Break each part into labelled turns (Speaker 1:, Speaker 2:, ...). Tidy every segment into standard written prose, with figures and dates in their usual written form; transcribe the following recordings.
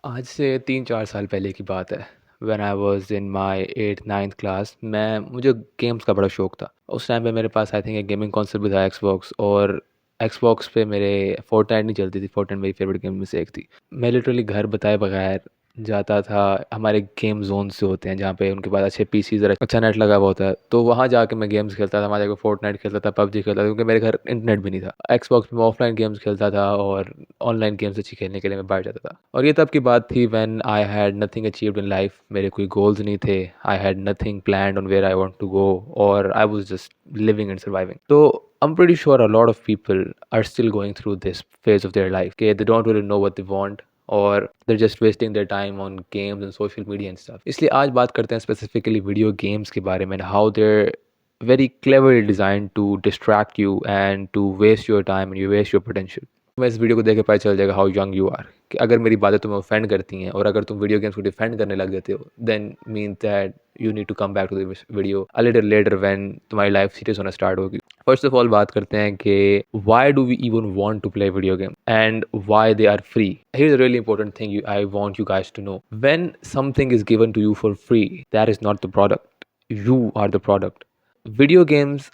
Speaker 1: आज से 3-4 साल पहले की बात है। When I was in my 8th 9th class मुझे गेम्स का बड़ा शौक था। उस टाइम पे मेरे पास आई थिंक एक गेमिंग कंसोल भी था एक्सबॉक्स, और एक्सबॉक्स पे मेरे फोर्टनाइट नहीं चलती थी। फोर्टनाइट मेरी फेवरेट गेम में से एक थी। मैं लिटरली घर बताए बगैर जाता था। हमारे गेम जोन्स जो होते हैं जहाँ पे उनके पास अच्छे पीसीज और अच्छा नेट लगा हुआ होता है, तो वहाँ जाके मैं गेम्स खेलता था। वहाँ जाकर फोर्टनाइट खेलता था, पबजी खेलता था, क्योंकि मेरे घर इंटरनेट भी नहीं था। एक्सबॉक्स पे मैं ऑफलाइन गेम्स खेलता था और ऑनलाइन गेम्स अच्छी खेलने के लिए मैं बाहर जाता था। और ये तब की बात थी when I had nothing achieved in life. मेरे कोई गोल्स नहीं थे। I had nothing planned on where I want to go, और I was just living and surviving. तो I'm pretty sure a lot of people are still going through this phase of their life. Okay, they don't really know what they want, or they're just wasting their time on games and social media and stuff. इसलिए आज बात करते हैं specifically video games के बारे में, how they're very cleverly designed to distract you and to waste your time and you waste your potential. मैं इस वीडियो को देख के पता चल जाएगा हाउ यंग यू आर, कि अगर मेरी बातें तुम्हें ऑफेंड करती हैं और अगर तुम वीडियो गेम्स को डिफेंड करने लग जाते हो, then mean that you need to come back to this video a little later when तुम्हारी लाइफ सीरियस होना स्टार्ट होगी। फर्स्ट ऑफ ऑल बात करते हैं कि why do we even want to play video game and why they are free. Here is a really important thing I want you guys to know. When something is given to you for free, that is not the product, you are the product. Video games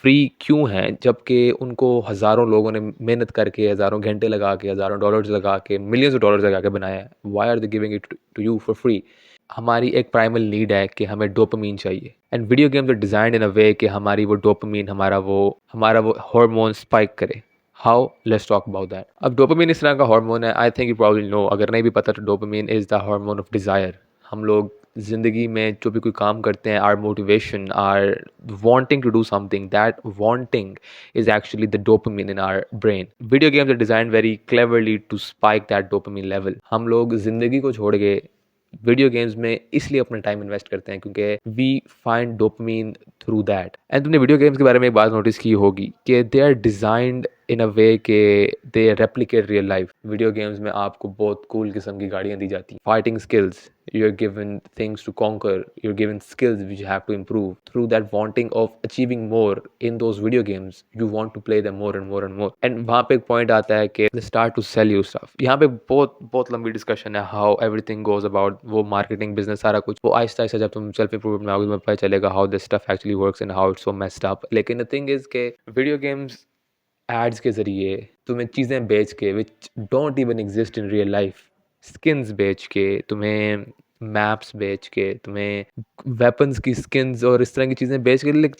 Speaker 1: free क्यों हैं जबकि उनको हज़ारों लोगों ने मेहनत करके, हज़ारों घंटे लगा के, हज़ारों डॉलर्स लगा के, मिलियंस ऑफ डॉलर्स लगा के बनाया है? Why are they giving it to you for free? हमारी एक प्राइमल नीड है कि हमें डोपामीन चाहिए, and video games are designed in a way कि हमारी वो डोपामीन, हमारा वो हार्मोन स्पाइक करे। How? Let's talk about that. अब डोपामीन इस तरह का हार्मोन है, I think you probably know, अगर नहीं भी पता तो dopamine is the hormone of desire. हम लोग ज़िंदगी में जो भी कोई काम करते हैं, or motivation, or wanting to do something, that wanting is actually the dopamine in our brain. Video games are designed very cleverly to spike that dopamine level. हम लोग ज़िंदगी को छोड़ के वीडियो गेम्स में इसलिए अपना टाइम इन्वेस्ट करते हैं क्योंकि we find dopamine through that. And तुमने वीडियो गेम्स के बारे में एक बात नोटिस की होगी कि they are designed in a way के they replicate real life. Video games में आपको बहुत कूल किस्म की गाड़ियाँ दी जाती हैं, fighting skills, you're given things to conquer, you're given skills which you have to improve. Through that wanting of achieving more in those video games, you want to play them more and more and more. And वहाँ पे एक point आता है कि they start to sell you stuff. यहाँ पे बहुत बहुत लंबी discussion है how everything goes about, वो marketing business सारा कुछ, वो आहिस्ता आहिस्ता जब तुम self improvement में आओगे तुम्हें पता चलेगा how this stuff actually works and how it's so messed up. लेकिन the thing is कि video games एड्स के ज़रिए तुम्हें चीज़ें बेच के which don't even exist in real life, skins बेच के, तुम्हें मैप्स बेच के, तुम्हें वेपन्स की स्किन्स और इस तरह की चीज़ें बेच के, like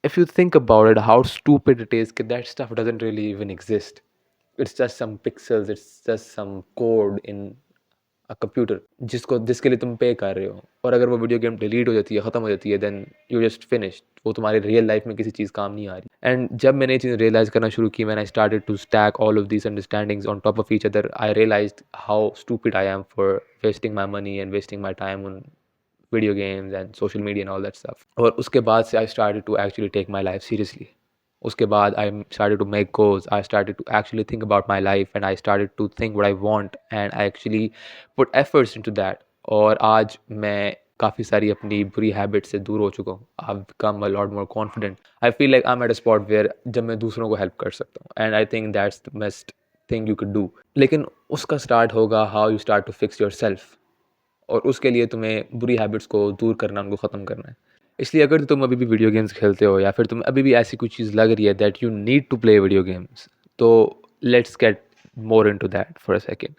Speaker 1: if you think about it, how stupid it is that stuff doesn't really even exist. It's just some pixels, it's just some code in computer जिसके लिए तुम पे कर रहे हो, और अगर वो वीडियो गेम डिलीट हो जाती है, ख़त्म हो जाती है, देन यू जस्ट फिनिश्ड, वो तुम्हारी रियल लाइफ में किसी चीज़ काम नहीं आ रही। एंड जब मैंने ये चीज़ रियलाइज़ करना शुरू की, मैंने started to stack all of these understandings on top of each other, I realised how stupid I am for wasting my money and wasting my time on video games and social media and all that stuff. और उसके बाद से I started to actually take my life seriously. उसके बाद I started to make goals. I started to actually think about my life and I started to think what I want and I actually put efforts into that. और आज मैं काफ़ी सारी अपनी बुरी habit से दूर हो चुका हूँ. I've become a lot more confident. I feel like I'm at a spot where जब मैं दूसरों को हेल्प कर सकता हूँ, and I think that's the best thing you could do. लेकिन उसका स्टार्ट होगा how you start to fix yourself. और उसके लिए तुम्हें बुरी हैबिट्स को दूर करना, उनको ख़त्म करना है। इसलिए अगर तुम अभी भी वीडियो गेम्स खेलते हो या फिर तुम अभी भी ऐसी कोई चीज़ लग रही है that you need to play video games, तो let's get more into that for a second.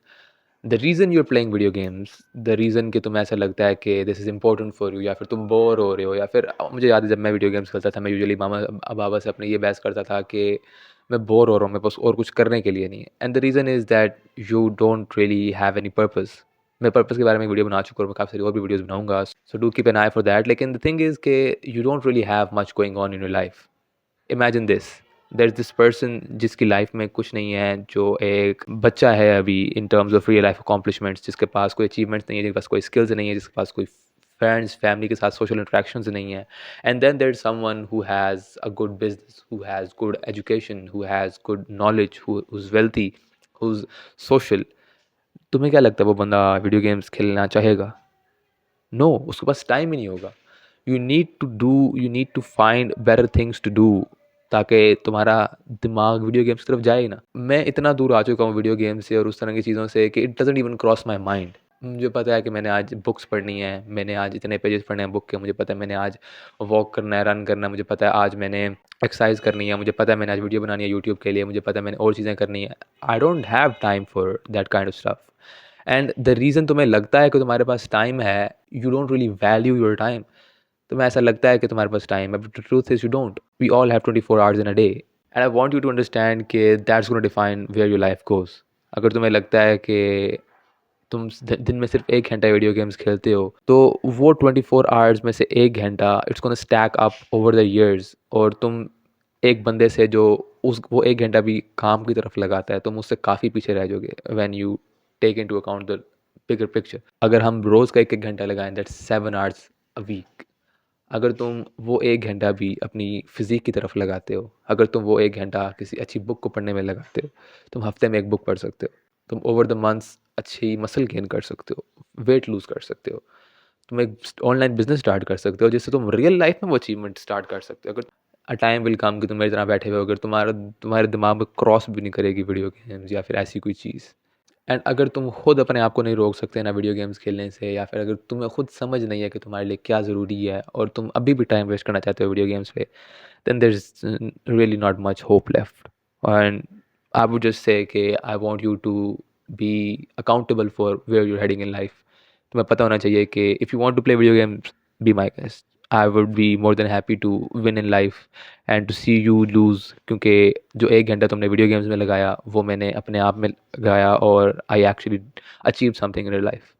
Speaker 1: The reason you are playing video games, the reason कि तुम्हें ऐसा लगता है कि this is important for you, या फिर तुम बोर हो रहे हो, या फिर मुझे याद है जब मैं वीडियो गेम्स खेलता था, मैं यूजुअली मामा बाबा से अपने ये बहस करता था कि मैं बोर हो रहा हूँ, मेरे पास और कुछ करने के लिए नहीं है। And the reason is that you don't really have any purpose. मैं पर्पस के बारे में वीडियो बना चुका हूँ, मैं काफ़ी सारी और भी वीडियोज़ बनाऊँगा, so do keep an eye for that. लेकिन द थिंग इज़ कि you don't really have much going on in your life. Imagine this, there is this person जिसकी लाइफ में कुछ नहीं है, जो एक बच्चा है अभी in terms of real life accomplishments, जिसके पास कोई अचीवमेंट्स नहीं है, जिसके पास कोई स्किल्स नहीं है, जिसके पास कोई फ्रेंड्स फैमिली के साथ सोशल इंटरेक्शंस नहीं है, and then there is someone who has a good business, who has good education, who has good knowledge, who is wealthy, who is social. तुम्हें क्या लगता है वो बंदा वीडियो गेम्स खेलना चाहेगा? नो, उसके पास टाइम ही नहीं होगा। You need to find better things to do ताकि तुम्हारा दिमाग वीडियो गेम्स की तरफ जाए ही ना। मैं इतना दूर आ चुका हूँ वीडियो गेम से और उस तरह की चीज़ों से कि it doesn't even cross my mind. मुझे पता है कि मैंने आज बुक्स पढ़नी है, मैंने आज इतने पेजेस पढ़ने हैं बुक के, मुझे पता है मैंने आज वॉक करना है, रन करना है, मुझे पता है आज मैंने एक्सरसाइज करनी है, मुझे पता है मैंने आज वीडियो बनानी है यूट्यूब के लिए, मुझे पता है मैंने और चीज़ें करनी है। I don't have time for that kind of stuff. And the reason तुम्हें लगता है कि तुम्हारे पास टाइम है, you don't really value your time. तुम्हें ऐसा लगता है कि तुम्हारे पास टाइम है, but the truth is you don't. We all have 24 hours in a day and I want you to understand कि that's gonna define where your life goes. अगर तुम्हें लगता है कि तुम दिन में सिर्फ 1 घंटा वीडियो गेम्स खेलते हो, तो वो 24 आवर्स में से 1 घंटा it's gonna stack up over the years, और तुम एक बंदे से जो उस वो 1 घंटा भी काम की तरफ लगाता है, तुम उससे काफ़ी पीछे रह जाओगे when you take into account the bigger picture. अगर हम रोज़ का 1 1 घंटा लगाएं, दैट्स 7 आवर्स अ वीक। अगर तुम वो 1 घंटा भी अपनी फ़िज़ीक की तरफ लगाते हो, अगर तुम वो 1 घंटा किसी अच्छी बुक को पढ़ने में लगाते हो, तुम हफ्ते में एक बुक पढ़ सकते हो, तुम ओवर द मंथ्स अच्छी मसल गेन कर सकते हो, वेट लूज़ कर सकते हो, तुम एक ऑनलाइन बिजनेस स्टार्ट कर सकते हो जिससे तुम रियल लाइफ में वो अचीवमेंट स्टार्ट कर सकते हो। अगर अ टाइम विल कम कि तुम मेरी तरह बैठे हुए हो, अगर तुम्हारे दिमाग में क्रॉस भी नहीं करेगी वीडियो गेम्स या फिर ऐसी कोई चीज़। एंड अगर तुम खुद अपने आप को नहीं रोक सकते ना वीडियो गेम्स खेलने से, या फिर अगर तुम्हें खुद समझ नहीं है कि तुम्हारे लिए क्या ज़रूरी है और तुम अभी भी टाइम वेस्ट करना चाहते हो वीडियो गेम्स पे, then there's really not much hope left. And I would just say कि I want you to be accountable for where you're heading in life. तुम्हें पता होना चाहिए कि if you want to play video games, be my guest. I would be more than happy to win in life and to see you lose, क्योंकि जो 1 घंटा तुमने video games में लगाया वो मैंने अपने आप में लगाया और I actually achieved something in real life.